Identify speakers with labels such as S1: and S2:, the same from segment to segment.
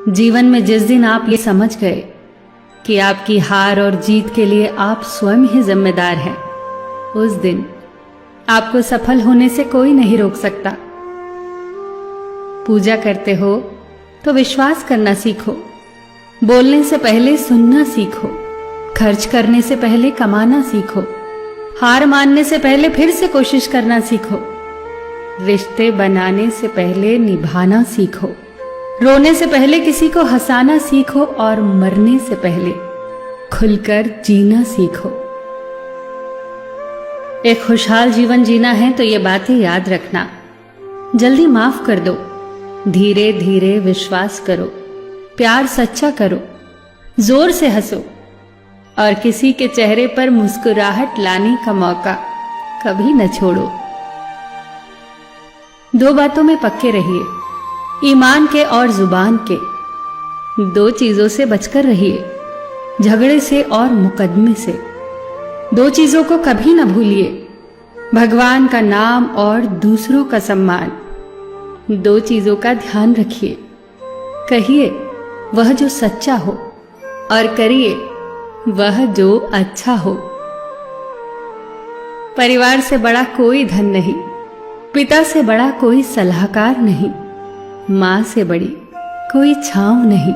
S1: जीवन में जिस दिन आप ये समझ गए कि आपकी हार और जीत के लिए आप स्वयं ही जिम्मेदार हैं, उस दिन आपको सफल होने से कोई नहीं रोक सकता। पूजा करते हो तो विश्वास करना सीखो, बोलने से पहले सुनना सीखो, खर्च करने से पहले कमाना सीखो, हार मानने से पहले फिर से कोशिश करना सीखो, रिश्ते बनाने से पहले निभाना सीखो, रोने से पहले किसी को हंसाना सीखो और मरने से पहले खुलकर जीना सीखो। एक खुशहाल जीवन जीना है तो ये बातें याद रखना। जल्दी माफ कर दो, धीरे धीरे विश्वास करो, प्यार सच्चा करो, जोर से हंसो और किसी के चेहरे पर मुस्कुराहट लाने का मौका कभी न छोड़ो। दो बातों में पक्के रहिए, ईमान के और जुबान के। दो चीजों से बचकर रहिए, झगड़े से और मुकदमे से। दो चीजों को कभी न भूलिए, भगवान का नाम और दूसरों का सम्मान। दो चीजों का ध्यान रखिए, कहिए वह जो सच्चा हो और करिए वह जो अच्छा हो। परिवार से बड़ा कोई धन नहीं, पिता से बड़ा कोई सलाहकार नहीं, मां से बड़ी कोई छांव नहीं,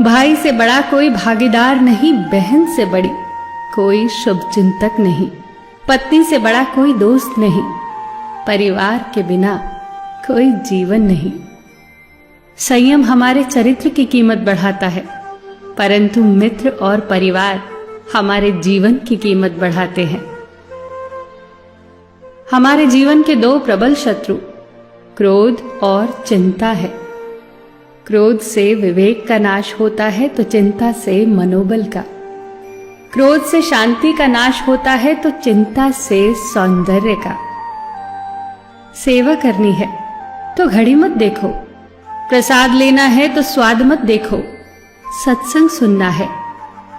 S1: भाई से बड़ा कोई भागीदार नहीं, बहन से बड़ी कोई शुभचिंतक नहीं, पत्नी से बड़ा कोई दोस्त नहीं, परिवार के बिना कोई जीवन नहीं। संयम हमारे चरित्र की कीमत बढ़ाता है, परंतु मित्र और परिवार हमारे जीवन की कीमत बढ़ाते हैं। हमारे जीवन के दो प्रबल शत्रु क्रोध और चिंता है। क्रोध से विवेक का नाश होता है तो चिंता से मनोबल का। क्रोध से शांति का नाश होता है तो चिंता से सौंदर्य का। सेवा करनी है तो घड़ी मत देखो, प्रसाद लेना है तो स्वाद मत देखो, सत्संग सुनना है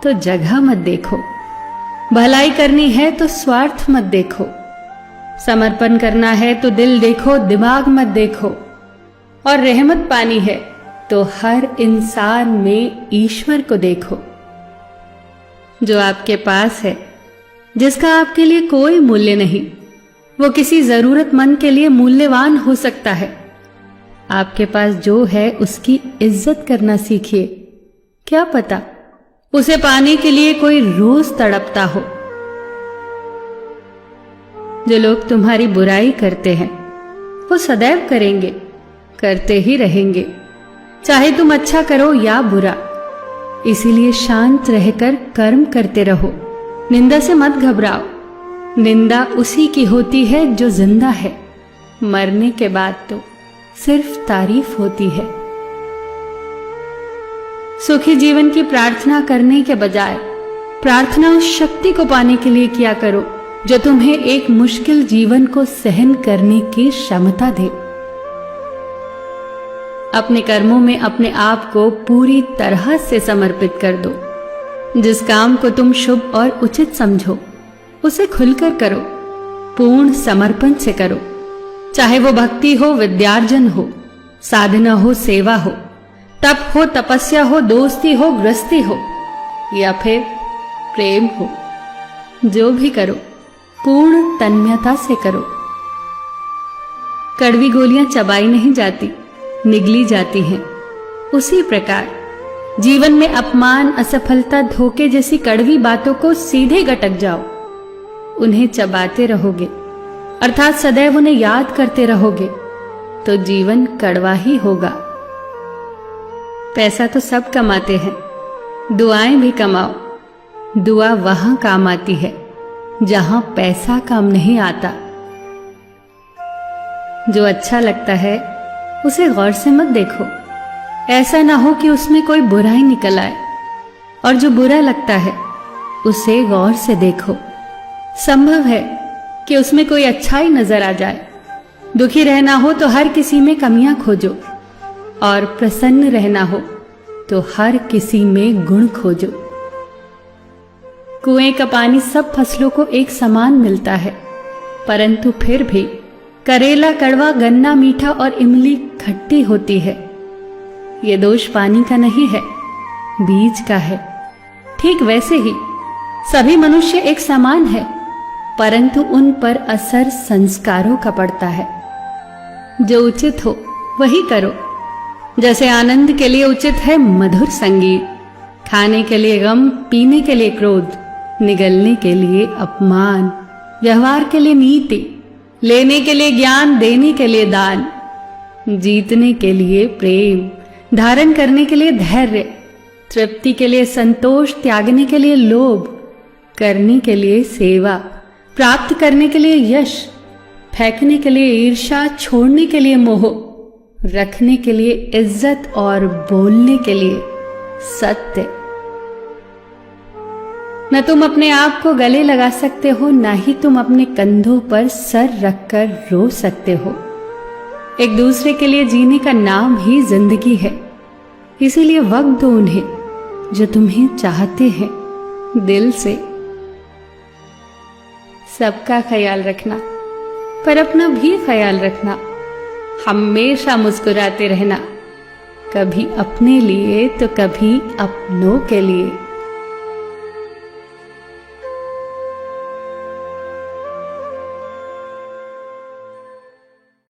S1: तो जगह मत देखो, भलाई करनी है तो स्वार्थ मत देखो, समर्पण करना है तो दिल देखो, दिमाग मत देखो, और रहमत पानी है तो हर इंसान में ईश्वर को देखो। जो आपके पास है, जिसका आपके लिए कोई मूल्य नहीं, वो किसी जरूरतमंद के लिए मूल्यवान हो सकता है। आपके पास जो है उसकी इज्जत करना सीखिए, क्या पता उसे पाने के लिए कोई रोज तड़पता हो। जो लोग तुम्हारी बुराई करते हैं वो सदैव करेंगे, करते ही रहेंगे, चाहे तुम अच्छा करो या बुरा। इसीलिए शांत रहकर कर्म करते रहो, निंदा से मत घबराओ। निंदा उसी की होती है जो जिंदा है, मरने के बाद तो सिर्फ तारीफ होती है। सुखी जीवन की प्रार्थना करने के बजाय प्रार्थना उस शक्ति को पाने के लिए किया करो जो तुम्हें एक मुश्किल जीवन को सहन करने की क्षमता दे। अपने कर्मों में अपने आप को पूरी तरह से समर्पित कर दो। जिस काम को तुम शुभ और उचित समझो उसे खुलकर करो, पूर्ण समर्पण से करो। चाहे वो भक्ति हो, विद्यार्जन हो, साधना हो, सेवा हो, तप हो, तपस्या हो, दोस्ती हो, गृहस्थी हो या फिर प्रेम हो, जो भी करो पूर्ण तन्मयता से करो। कड़वी गोलियां चबाई नहीं जाती, निगली जाती हैं। उसी प्रकार जीवन में अपमान, असफलता, धोखे जैसी कड़वी बातों को सीधे गटक जाओ। उन्हें चबाते रहोगे, अर्थात सदैव उन्हें याद करते रहोगे, तो जीवन कड़वा ही होगा। पैसा तो सब कमाते हैं, दुआएं भी कमाओ। दुआ वहां काम आती है जहां पैसा काम नहीं आता। जो अच्छा लगता है उसे गौर से मत देखो, ऐसा ना हो कि उसमें कोई बुराई निकल आए, और जो बुरा लगता है उसे गौर से देखो। संभव है कि उसमें कोई अच्छाई नजर आ जाए। दुखी रहना हो तो हर किसी में कमियां खोजो, और प्रसन्न रहना हो तो हर किसी में गुण खोजो। कुएं का पानी सब फसलों को एक समान मिलता है, परंतु फिर भी करेला कड़वा, गन्ना मीठा और इमली खट्टी होती है। ये दोष पानी का नहीं है, बीज का है। ठीक वैसे ही सभी मनुष्य एक समान है, परंतु उन पर असर संस्कारों का पड़ता है। जो उचित हो वही करो। जैसे आनंद के लिए उचित है मधुर संगीत, खाने के लिए गम, पीने के लिए क्रोध, निगलने के लिए अपमान, व्यवहार के लिए नीति, लेने के लिए ज्ञान, देने के लिए दान, जीतने के लिए प्रेम, धारण करने के लिए धैर्य, तृप्ति के लिए संतोष, त्यागने के लिए लोभ, करने के लिए सेवा, प्राप्त करने के लिए यश, फेंकने के लिए ईर्ष्या, छोड़ने के लिए मोह, रखने के लिए इज्जत और बोलने के लिए सत्य। न तुम अपने आप को गले लगा सकते हो, ना ही तुम अपने कंधों पर सर रखकर रो सकते हो। एक दूसरे के लिए जीने का नाम ही जिंदगी है। इसीलिए वक्त दो उन्हें जो तुम्हें चाहते हैं दिल से। सबका ख्याल रखना, पर अपना भी ख्याल रखना। हमेशा मुस्कुराते रहना, कभी अपने लिए तो कभी अपनों के लिए।